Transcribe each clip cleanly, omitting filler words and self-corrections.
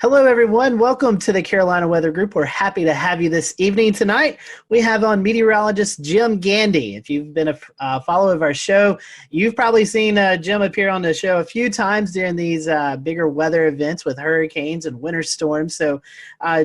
Hello, everyone. Welcome to the Carolina Weather Group. We're happy to have you this evening. Tonight, we have on meteorologist Jim Gandy. If you've been a follower of our show, you've probably seen Jim appear on the show a few times during these bigger weather events with hurricanes and winter storms. So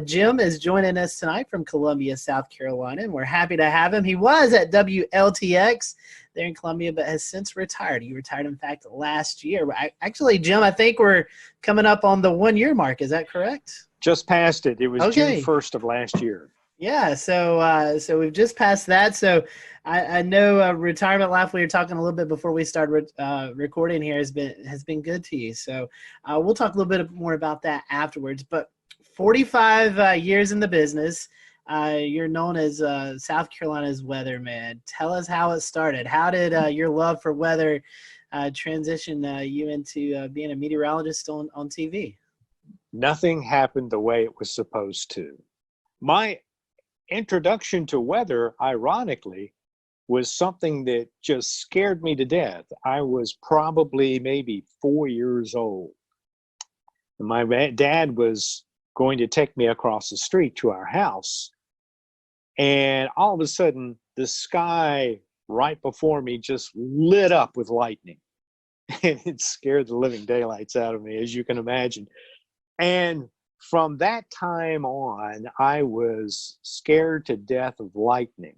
Jim is joining us tonight from Columbia, South Carolina, and we're happy to have him. He was at WLTX there in Columbia, but has since retired. He retired, in fact, last year. Actually, Jim, I think we're coming up on the 1 year mark. Is that correct? Just passed it. It was Okay. June 1st of last year. Yeah, so we've just passed that. So I know retirement life. We were talking a little bit before we started recording here has been good to you. So we'll talk a little bit more about that afterwards. But 45 years in the business. You're known as South Carolina's weatherman. Tell us how it started. How did your love for weather transition you into being a meteorologist on TV? Nothing happened the way it was supposed to. My introduction to weather, ironically, was something that just scared me to death. I was probably maybe 4 years old. My dad was going to take me across the street to our house. And all of a sudden, the sky right before me just lit up with lightning. And it scared the living daylights out of me, as you can imagine. And from that time on, I was scared to death of lightning.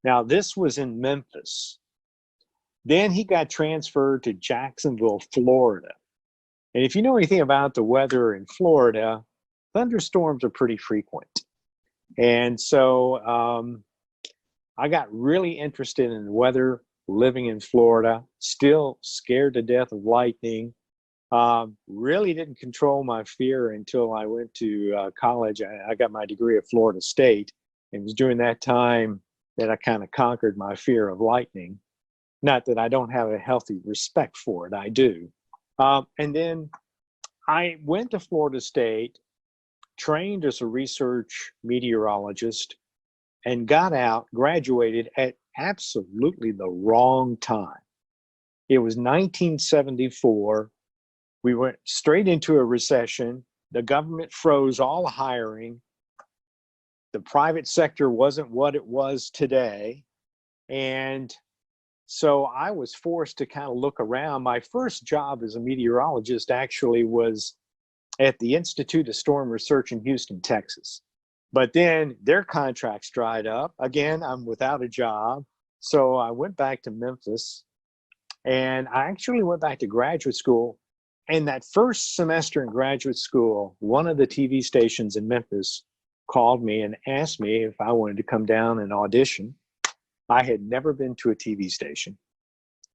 Now, this was in Memphis. Then he got transferred to Jacksonville, Florida. And if you know anything about the weather in Florida, thunderstorms are pretty frequent. And so I got really interested in weather living in Florida, still scared to death of lightning. Really didn't control my fear until I went to college. I got my degree at Florida State. It was during that time that I kind of conquered my fear of lightning. Not that I don't have a healthy respect for it, I do. And then I went to Florida State, trained as a research meteorologist, and got out, graduated at absolutely the wrong time. It was 1974. We went straight into a recession. The government froze all hiring. The private sector wasn't what it was today. And so I was forced to kind of look around. My first job as a meteorologist actually was at the Institute of Storm Research in Houston, Texas. But then their contracts dried up. Again, I'm without a job. So I went back to Memphis, and I actually went back to graduate school. And that first semester in graduate school, one of the TV stations in Memphis called me and asked me if I wanted to come down and audition. I had never been to a TV station,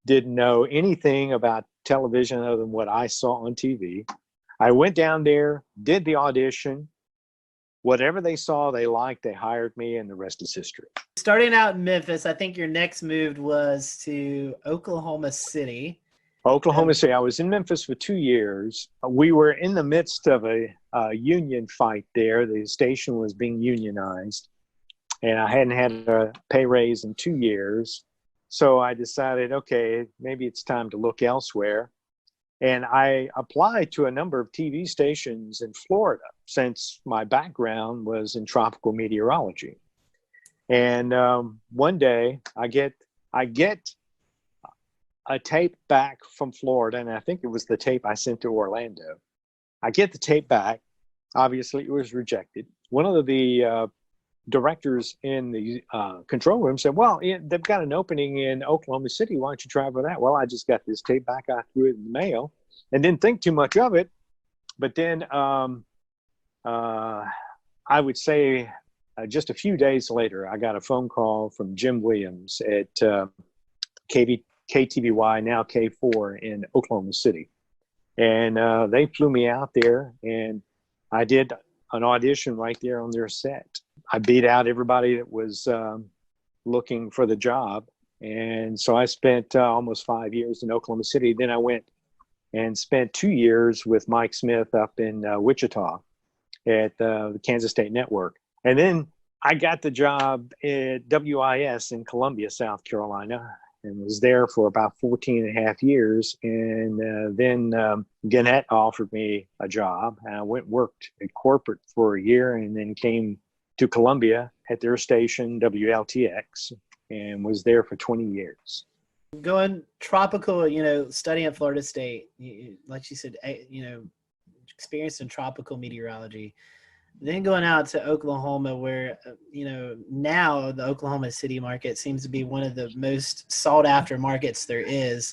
didn't know anything about television other than what I saw on TV. I went down there, did the audition. Whatever they saw, they liked, they hired me, and the rest is history. Starting out in Memphis, I think your next move was to Oklahoma City. Oklahoma City. I was in Memphis for 2 years. We were in the midst of a union fight there. The station was being unionized, and I hadn't had a pay raise in 2 years. So I decided, okay, maybe it's time to look elsewhere. And I applied to a number of TV stations in Florida since my background was in tropical meteorology. And one day I get a tape back from Florida, and I think it was the tape I sent to Orlando. I get the tape back. Obviously, it was rejected. One of the directors in the control room said, well, they've got an opening in Oklahoma City. Why don't you try for that? Well, I just got this tape back. I threw it in the mail and didn't think too much of it. But then I would say just a few days later, I got a phone call from Jim Williams at KTVY, now K4 in Oklahoma City. And they flew me out there, and I did an audition right there on their set. I beat out everybody that was looking for the job. And so I spent almost 5 years in Oklahoma City. Then I went and spent 2 years with Mike Smith up in Wichita at the Kansas State Network. And then I got the job at WIS in Columbia, South Carolina. and was there for about 14 and a half years. And then Gannett offered me a job. And I went and worked at corporate for a year and then came to Columbia at their station, WLTX, and was there for 20 years. Going tropical, studying at Florida State, like you said, experienced in tropical meteorology. Then going out to Oklahoma where, now the Oklahoma City market seems to be one of the most sought after markets there is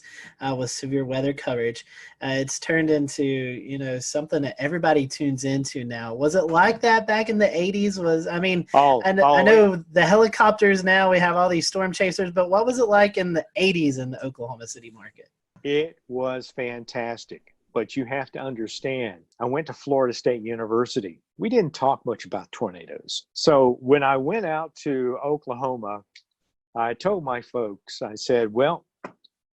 with severe weather coverage. It's turned into, something that everybody tunes into now. Was it like that back in the 80s? I know the helicopters now, we have all these storm chasers, but what was it like in the 80s in the Oklahoma City market? It was fantastic. But you have to understand, I went to Florida State University. We didn't talk much about tornadoes. So when I went out to Oklahoma, I told my folks, I said, well,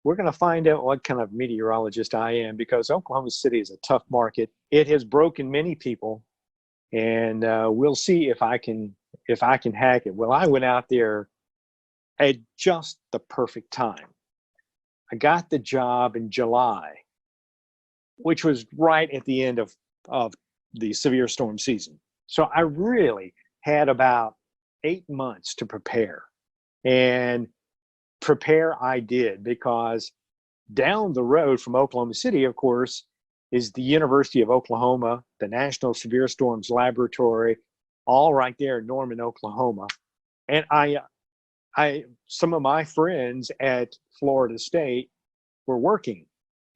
we're going to find out what kind of meteorologist I am because Oklahoma City is a tough market. It has broken many people, and we'll see if I can hack it. Well, I went out there at just the perfect time. I got the job in July, which was right at the end of the severe storm season. So I really had about 8 months to prepare. And prepare I did, because down the road from Oklahoma City, of course, is the University of Oklahoma, the National Severe Storms Laboratory, all right there in Norman, Oklahoma. And some of my friends at Florida State were working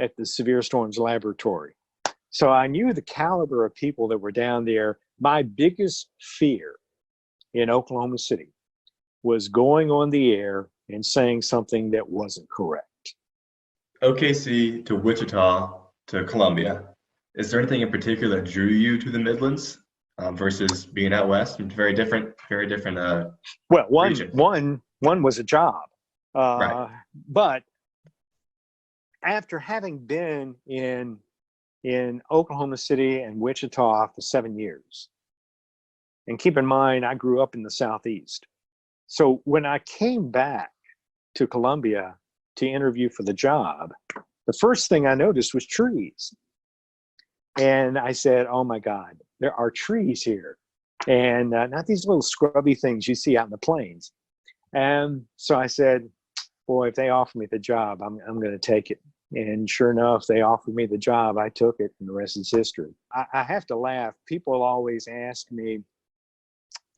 at the Severe Storms Laboratory. So I knew the caliber of people that were down there. My biggest fear in Oklahoma City was going on the air and saying something that wasn't correct. OKC to Wichita to Columbia. Is there anything in particular that drew you to the Midlands versus being out west? Very different. Well, region. one was a job, Right. But after having been in Oklahoma City and Wichita for 7 years, and keep in mind, I grew up in the Southeast. So when I came back to Columbia to interview for the job, the first thing I noticed was trees. And I said, oh my God, there are trees here. And not these little scrubby things you see out in the plains. And so I said, boy, if they offer me the job, I'm going to take it. And sure enough, they offered me the job. I took it, and the rest is history. I have to laugh. People always ask me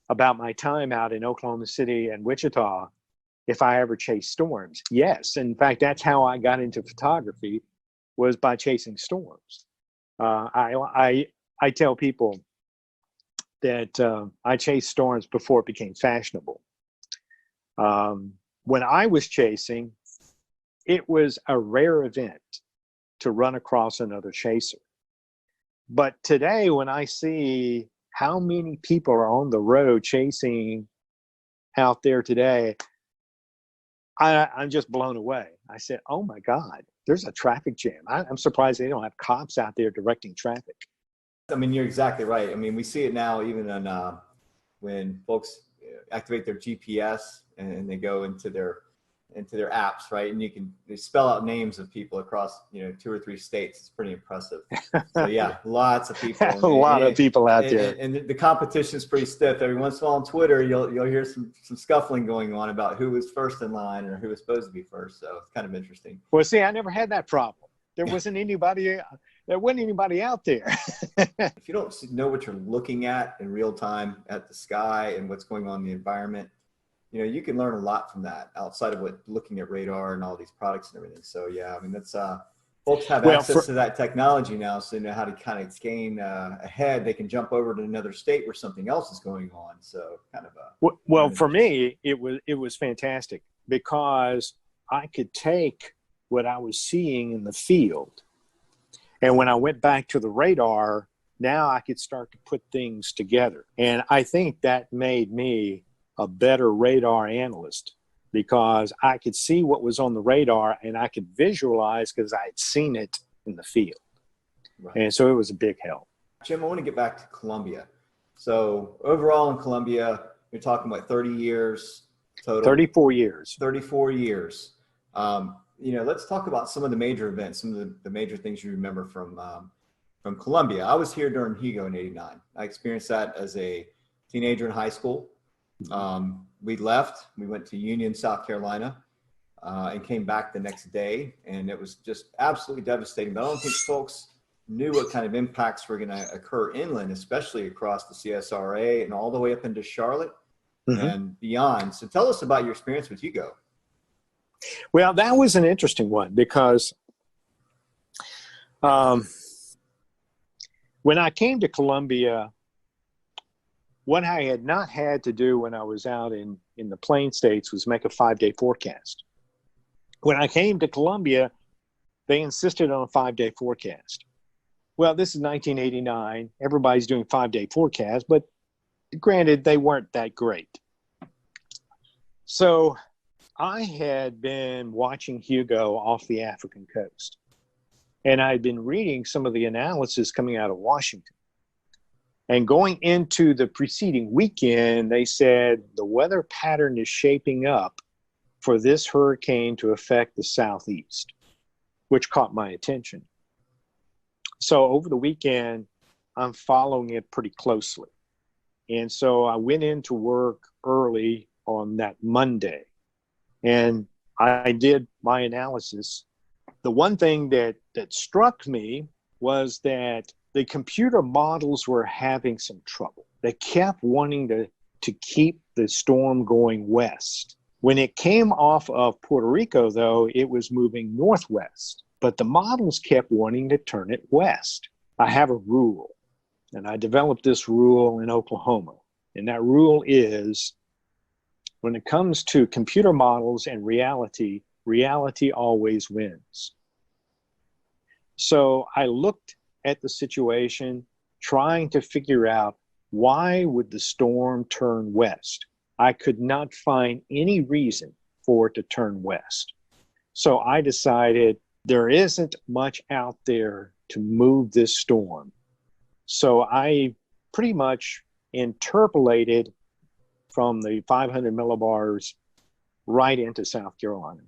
about my time out in Oklahoma City and Wichita, if I ever chased storms. Yes. In fact, that's how I got into photography, was by chasing storms. I tell people that I chased storms before it became fashionable. When I was chasing, it was a rare event to run across another chaser. But today, when I see how many people are on the road chasing out there today, I'm just blown away. I said, oh my God, there's a traffic jam. I'm surprised they don't have cops out there directing traffic. I mean, you're exactly right. I mean, we see it now even on when folks activate their GPS and they go into their apps, right? And they spell out names of people across, 2 or 3 states. It's pretty impressive. So yeah, lots of people. A lot of people out there. And the competition is pretty stiff. Every once in a while on Twitter, you'll hear some scuffling going on about who was first in line or who was supposed to be first. So it's kind of interesting. Well, see, I never had that problem. There wasn't anybody out there. If you don't know what you're looking at in real time at the sky and what's going on in the environment, you can learn a lot from that outside of looking at radar and all these products and everything. So yeah, I mean, that's folks have access to that technology now, so they know how to kind of gain ahead. They can jump over to another state where something else is going on. So kind of well, for me, it was fantastic because I could take what I was seeing in the field, and when I went back to the radar, now I could start to put things together. And I think that made me a better radar analyst because I could see what was on the radar and I could visualize because I had seen it in the field. Right. And so it was a big help. Jim, I want to get back to Columbia. So overall in Columbia, you're talking about 30 years total. 34 years. 34 years. Let's talk about some of the major events, some of the major things you remember from Columbia. I was here during Hugo in '89. I experienced that as a teenager in high school. We left, we went to Union, South Carolina, and came back the next day. And it was just absolutely devastating. But I don't think folks knew what kind of impacts were going to occur inland, especially across the CSRA and all the way up into Charlotte and beyond. So tell us about your experience with Hugo. Well, that was an interesting one because when I came to Columbia, what I had not had to do when I was out in the Plain States was make a 5-day forecast. When I came to Columbia, they insisted on a 5-day forecast. Well, this is 1989. Everybody's doing 5-day forecasts, but granted, they weren't that great. So I had been watching Hugo off the African coast, and I had been reading some of the analysis coming out of Washington. And going into the preceding weekend, they said the weather pattern is shaping up for this hurricane to affect the southeast, which caught my attention. So over the weekend, I'm following it pretty closely. And so I went into work early on that Monday, and I did my analysis. The one thing that struck me was that the computer models were having some trouble. They kept wanting to keep the storm going west. When it came off of Puerto Rico, though, it was moving northwest, but the models kept wanting to turn it west. I have a rule, and I developed this rule in Oklahoma, and that rule is when it comes to computer models and reality, reality always wins. So I looked at the situation, trying to figure out why would the storm turn west. I could not find any reason for it to turn west. So I decided there isn't much out there to move this storm. So I pretty much interpolated from the 500 millibars right into South Carolina.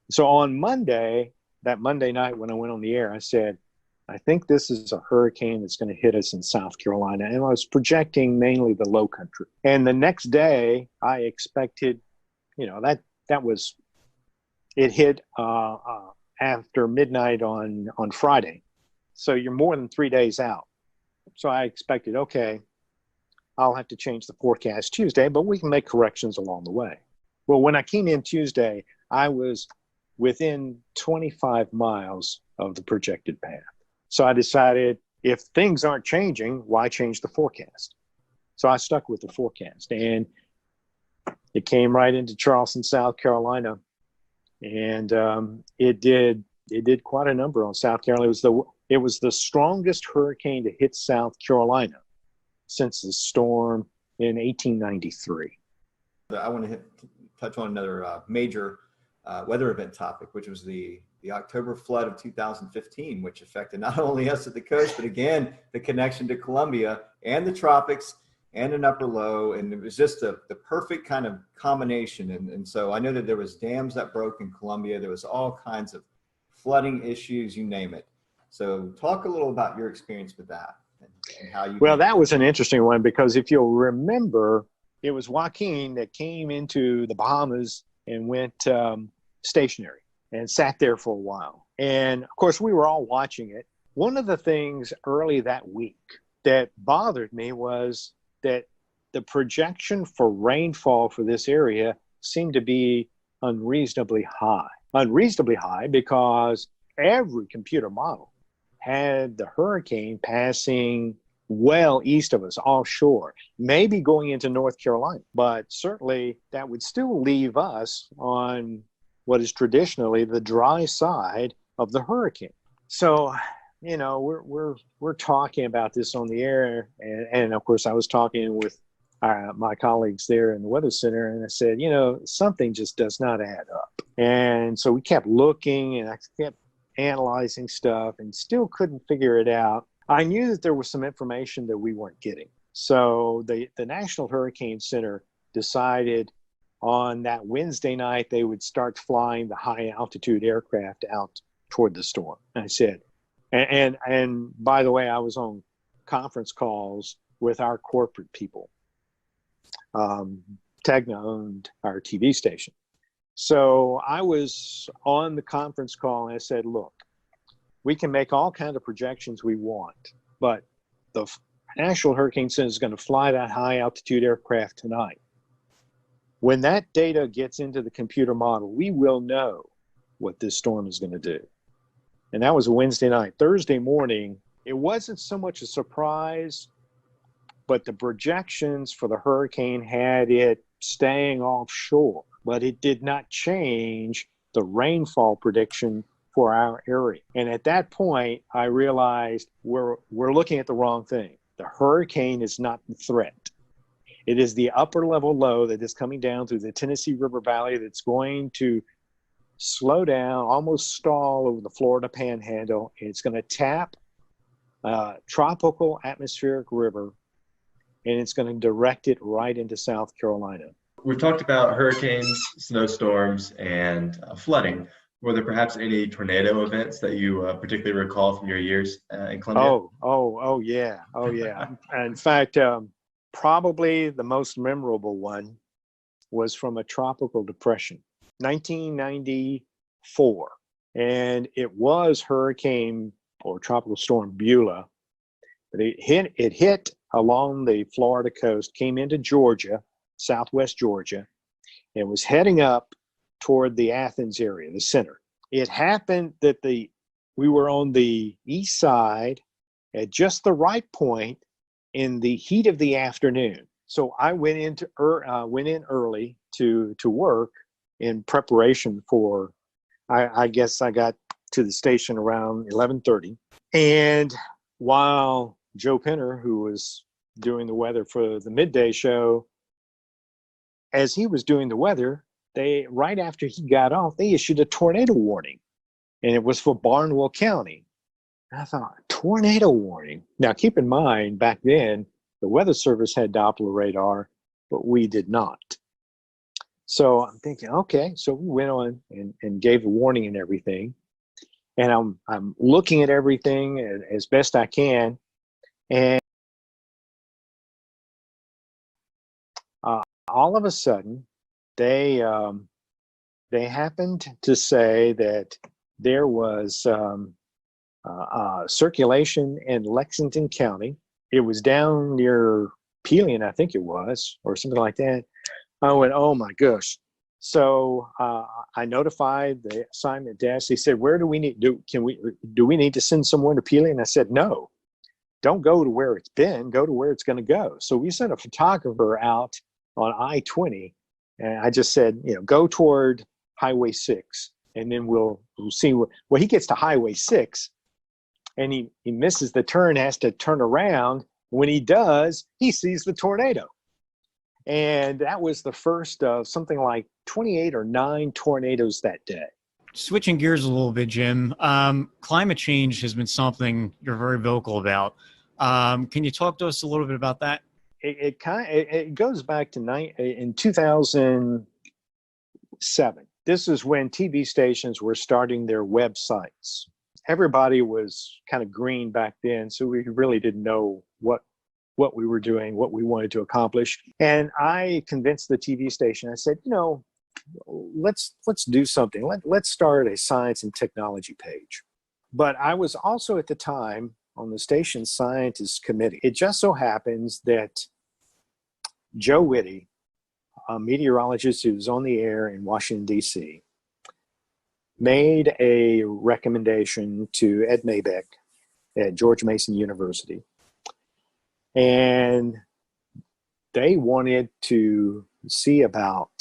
So on Monday, that Monday night when I went on the air, I said, I think this is a hurricane that's going to hit us in South Carolina. And I was projecting mainly the low country. And the next day, I expected, it hit after midnight on Friday. So you're more than 3 days out. So I expected, okay, I'll have to change the forecast Tuesday, but we can make corrections along the way. Well, when I came in Tuesday, I was within 25 miles of the projected path. So I decided if things aren't changing, why change the forecast? So I stuck with the forecast, and it came right into Charleston, South Carolina. And it did quite a number on South Carolina. It was the strongest hurricane to hit South Carolina since the storm in 1893. I want to touch on another major weather event topic, which was the October flood of 2015, which affected not only us at the coast, but again, the connection to Columbia and the tropics and an upper low. And it was just the perfect kind of combination. And so I know that there was dams that broke in Columbia. There was all kinds of flooding issues, you name it. So talk a little about your experience with that and how you. Well, that was an interesting one because if you'll remember, it was Joaquin that came into the Bahamas and went stationary and sat there for a while. And of course, we were all watching it. One of the things early that week that bothered me was that the projection for rainfall for this area seemed to be unreasonably high. Unreasonably high because every computer model had the hurricane passing well east of us, offshore, maybe going into North Carolina. But certainly that would still leave us on what is traditionally the dry side of the hurricane. So, we're talking about this on the air. And of course, I was talking with my colleagues there in the Weather Center, and I said, something just does not add up. And so we kept looking, and I kept analyzing stuff and still couldn't figure it out. I knew that there was some information that we weren't getting. So the National Hurricane Center decided on that Wednesday night, they would start flying the high altitude aircraft out toward the storm. And I said, and by the way, I was on conference calls with our corporate people. Tegna owned our TV station. So I was on the conference call and I said, look, we can make all kinds of projections we want, but the National Hurricane Center is going to fly that high altitude aircraft tonight. When that data gets into the computer model, we will know what this storm is going to do. And that was a Wednesday night. Thursday morning, it wasn't so much a surprise, but the projections for the hurricane had it staying offshore, but it did not change the rainfall prediction for our area. And at that point, I realized we're looking at the wrong thing. The hurricane is not the threat. It is the upper level low that is coming down through the Tennessee River Valley that's going to slow down, almost stall over the Florida Panhandle. And it's going to tap a tropical atmospheric river, and it's going to direct it right into South Carolina. We've talked about hurricanes, snowstorms, and flooding. Were there perhaps any tornado events that you particularly recall from your years in Columbia? Oh, yeah. In fact, probably the most memorable one was from a tropical depression, 1994. And it was Hurricane or Tropical Storm Beulah. But it hit along the Florida coast, came into Georgia, southwest Georgia, and was heading up toward the Athens area, the center. It happened that we were on the east side at just the right point in the heat of the afternoon. So I went in early to work in preparation for, I guess I got to the station around 11:30. And while Joe Penner, who was doing the weather for the midday show, as he was doing the weather, right after he got off, they issued a tornado warning, and it was for Barnwell County. And I thought, tornado warning. Now, keep in mind, back then, the Weather Service had Doppler radar, but we did not. So I'm thinking, okay, so we went on and gave the warning and everything. And I'm looking at everything as best I can. And all of a sudden, they happened to say that there was circulation in Lexington County. It was down near Pelion, I think it was, or something like that. I went, oh my gosh. So I notified the assignment desk. They said, where do we need, do we need to send someone to Pelion? I said, no, don't go to where it's been, go to where it's going to go. So we sent a photographer out on I-20, and I just said, go toward Highway 6, and then we'll see well, he gets to Highway 6, and he misses the turn, has to turn around. When he does, he sees the tornado. And that was the first of something like 28 or 9 tornadoes that day. Switching gears a little bit, Jim, climate change has been something you're very vocal about. Can you talk to us a little bit about that? It goes back to in 2007. This is when TV stations were starting their websites. Everybody was kind of green back then, so we really didn't know what we were doing, what we wanted to accomplish. And I convinced the TV station. I said, let's do something. Let's start a science and technology page. But I was also at the time on the station's scientist committee. It just so happens that Joe Whitty, a meteorologist who was on the air in Washington, D.C., made a recommendation to Ed Maybeck at George Mason University. And they wanted to see about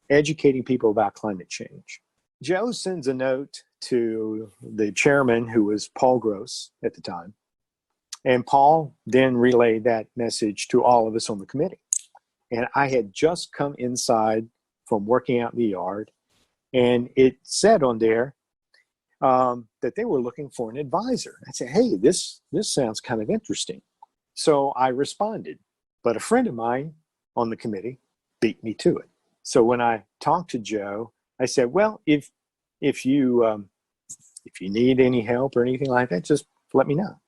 educating people about climate change. Joe sends a note to the chairman, who was Paul Gross at the time. And Paul then relayed that message to all of us on the committee. And I had just come inside from working out in the yard, and it said on there that they were looking for an advisor. I said, hey, this sounds kind of interesting. So I responded. But a friend of mine on the committee beat me to it. So when I talked to Joe, I said, well, if you need any help or anything like that, just let me know.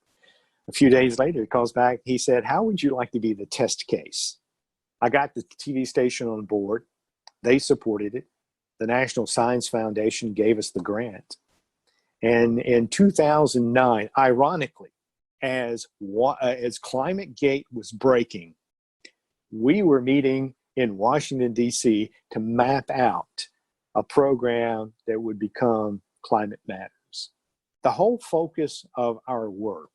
A few days later, he calls back. He said, how would you like to be the test case? I got the TV station on board. They supported it. The National Science Foundation gave us the grant. And in 2009, ironically, as ClimateGate was breaking, we were meeting in Washington, D.C. to map out a program that would become Climate Matters. The whole focus of our work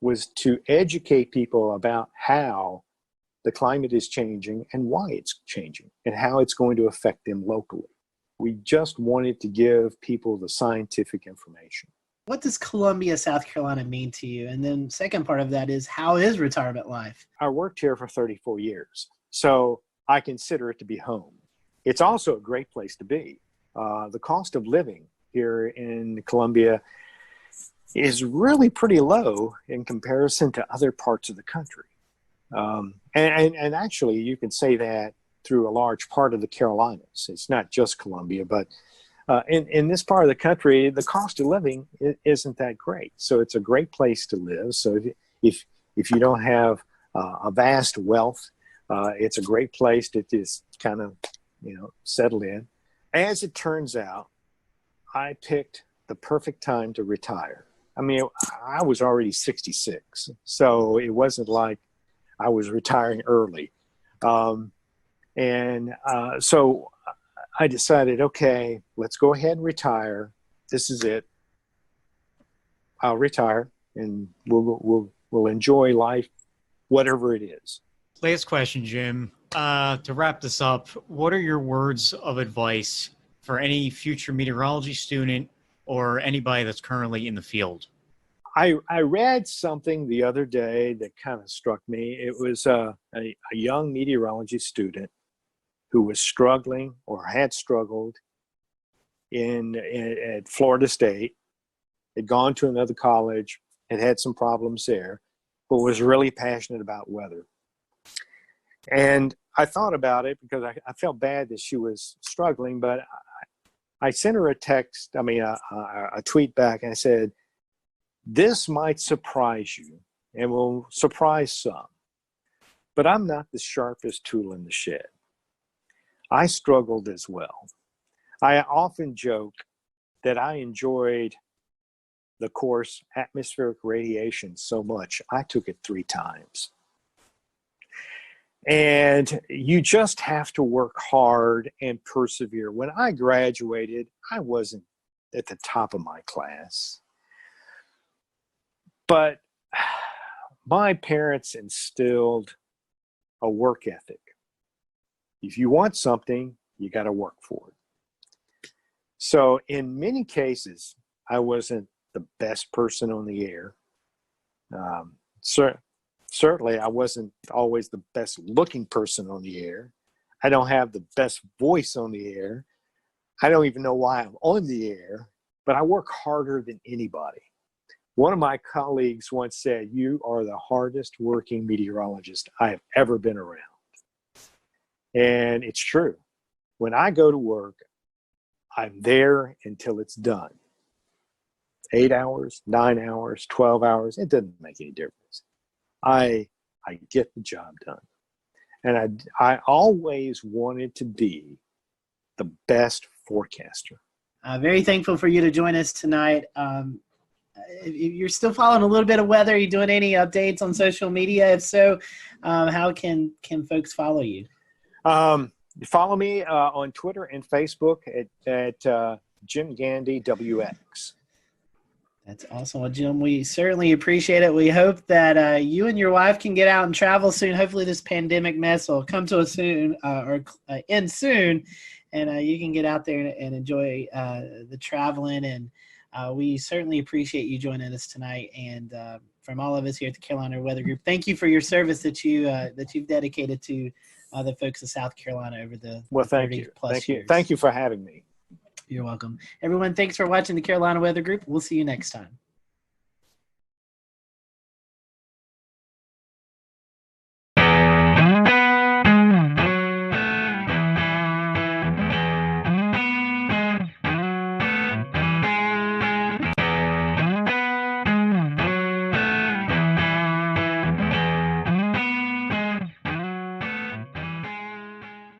was to educate people about how the climate is changing and why it's changing and how it's going to affect them locally. We just wanted to give people the scientific information. What does Columbia, South Carolina mean to you? And then second part of that is, how is retirement life? I worked here for 34 years, so I consider it to be home. It's also a great place to be. The cost of living here in Columbia is really pretty low in comparison to other parts of the country. And actually, you can say that through a large part of the Carolinas. It's not just Columbia, but in this part of the country, the cost of living isn't that great. So it's a great place to live. So if you don't have a vast wealth, it's a great place to just kind of, settle in. As it turns out, I picked the perfect time to retire. I mean, I was already 66, so it wasn't like I was retiring early. So I decided, okay, let's go ahead and retire. This is it. I'll retire, and we'll enjoy life, whatever it is. Last question, Jim. To wrap this up, what are your words of advice for any future meteorology student or anybody that's currently in the field? I read something the other day that kind of struck me. It was a young meteorology student who was struggling or had struggled at Florida State, had gone to another college, had some problems there, but was really passionate about weather. And I thought about it because I felt bad that she was struggling, but I sent her a tweet back, and I said, this might surprise you and will surprise some, but I'm not the sharpest tool in the shed. I struggled as well. I often joke that I enjoyed the course atmospheric radiation so much, I took it 3 times. And you just have to work hard and persevere. When I graduated, I wasn't at the top of my class. But my parents instilled a work ethic. If you want something, you got to work for it. So in many cases, I wasn't the best person on the air. Certainly, I wasn't always the best looking person on the air. I don't have the best voice on the air. I don't even know why I'm on the air, but I work harder than anybody. One of my colleagues once said, you are the hardest working meteorologist I have ever been around. And it's true. When I go to work, I'm there until it's done. 8 hours, 9 hours, 12 hours, it doesn't make any difference. I get the job done. And I always wanted to be the best forecaster. Very thankful for you to join us tonight. If you're still following a little bit of weather, are you doing any updates on social media? If so, how can folks follow you? Follow me on Twitter and Facebook at Jim Gandy WX. That's awesome. Well, Jim, we certainly appreciate it. We hope that you and your wife can get out and travel soon. Hopefully this pandemic mess will come to us soon or end soon, and you can get out there and enjoy the traveling. And we certainly appreciate you joining us tonight. And from all of us here at the Carolina Weather Group, thank you for your service that you've dedicated to the folks of South Carolina over the 30 plus years. Thank you for having me. You're welcome. Everyone, thanks for watching the Carolina Weather Group. We'll see you next time.